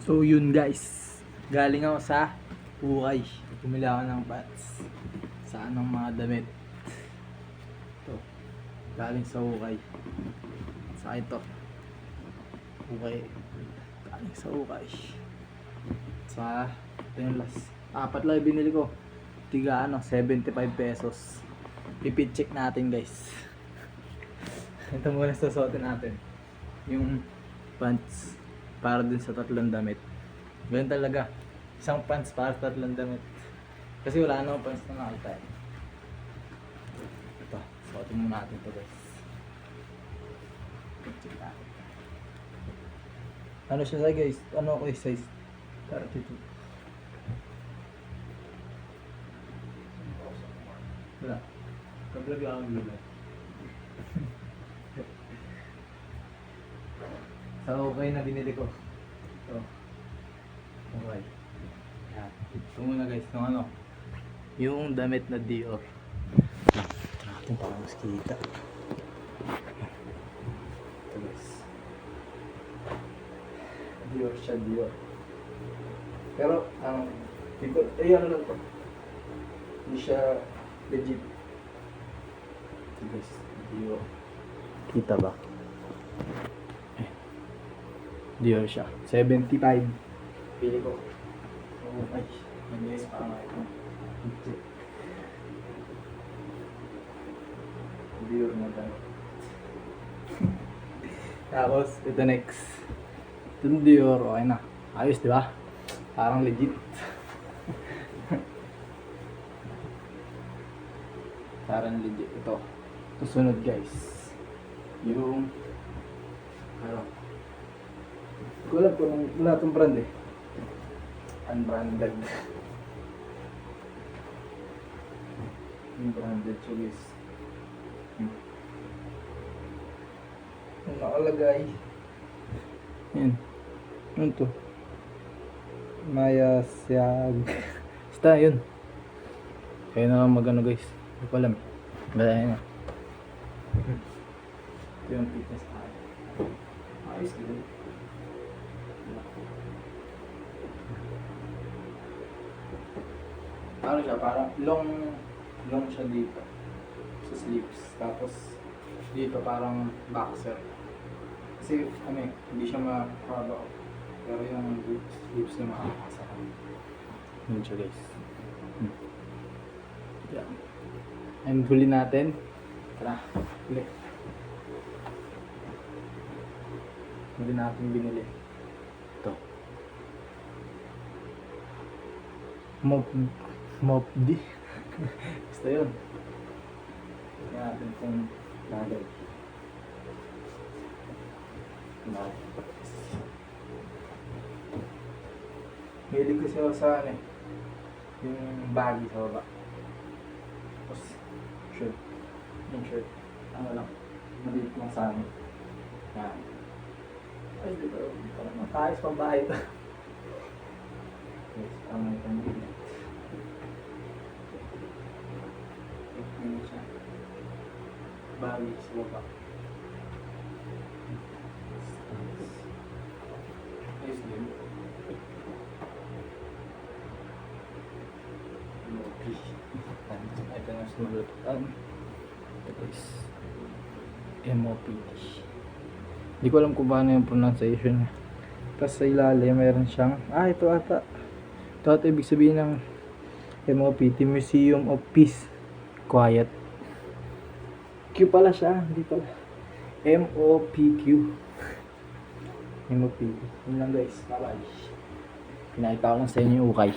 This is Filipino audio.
So yun guys, galing ako sa Ukay. Bumili ako ng pants sa anong mga damit. Ito, galing sa Ukay. Sa ito Ukay, galing sa Ukay. Sa ito yung last, apat lang binili ko. Tiga 75 pesos. Repeat check natin guys. Ito muna susuotin natin, yung pants para din sa tatlong damit. Ganyan talaga, isang pants para sa tatlong damit. Kasi wala na akong pants na nakita eh. Ito, suotin muna natin ito guys. Check natin. Ano siya guys? Ano ako size? 32. Wala. Kablag lang ang glue. Sa Ukay na binili ko. Ito. Okay. Yan. Ito muna guys, no, yung damit na Dior. Ito natin para mas kita. Ito guys. Dior siya, Dior. Pero, dito, ano lang to. Hindi siya legit. Ito guys, Dior. Kita ba? Dior siya. 75. Pili ko. Okay. Yan guys, parang ito. Dior na tayo. Tapos, ito next. Ito Dior. Okay na. Ayos, di ba? Parang legit. Parang legit. Ito. Susunod guys. Yung wala po wala itong brand eh. Unbranded. Unbranded so guys. Ang nakalagay. Yan. Ano to? Maya Siag. Basta yun. Kaya na lang magano guys. Hindi ko alam. Balayan na. Ito yung fitness tayo. Ayos din. Ano siya, parang long siya dito sa sleeves, tapos dito parang boxer kasi hindi siya mahaba pero yung sleeves na makakasa yun siya guys. Yan, ang huli natin. Tara, huli natin binili ito Mop D. Basta yun. Tignan natin kung bagay. Hilig ko siya sa yung baggy sa baba. Tapos shirt. Yung shirt. Ano lang. Maliit lang sa amin. Yan. Ay, di ba? Parang matayos pang bahay ito. Yes, parang may pamilya. Bagay sa baba. Ayos din. Ito na sunod. Ito guys. MOP. Hindi ko alam kung paano yung pronunciation. Tapos sa ilalim mayroon siyang ito ata. Ito ata ibig sabihin ng MOPT, Museum of Peace Quiet. Q pala siya, hindi pala. MOPQ. MOPQ. Yun lang guys. Bye-bye. Pinakita ko lang sa inyo yung Ukay.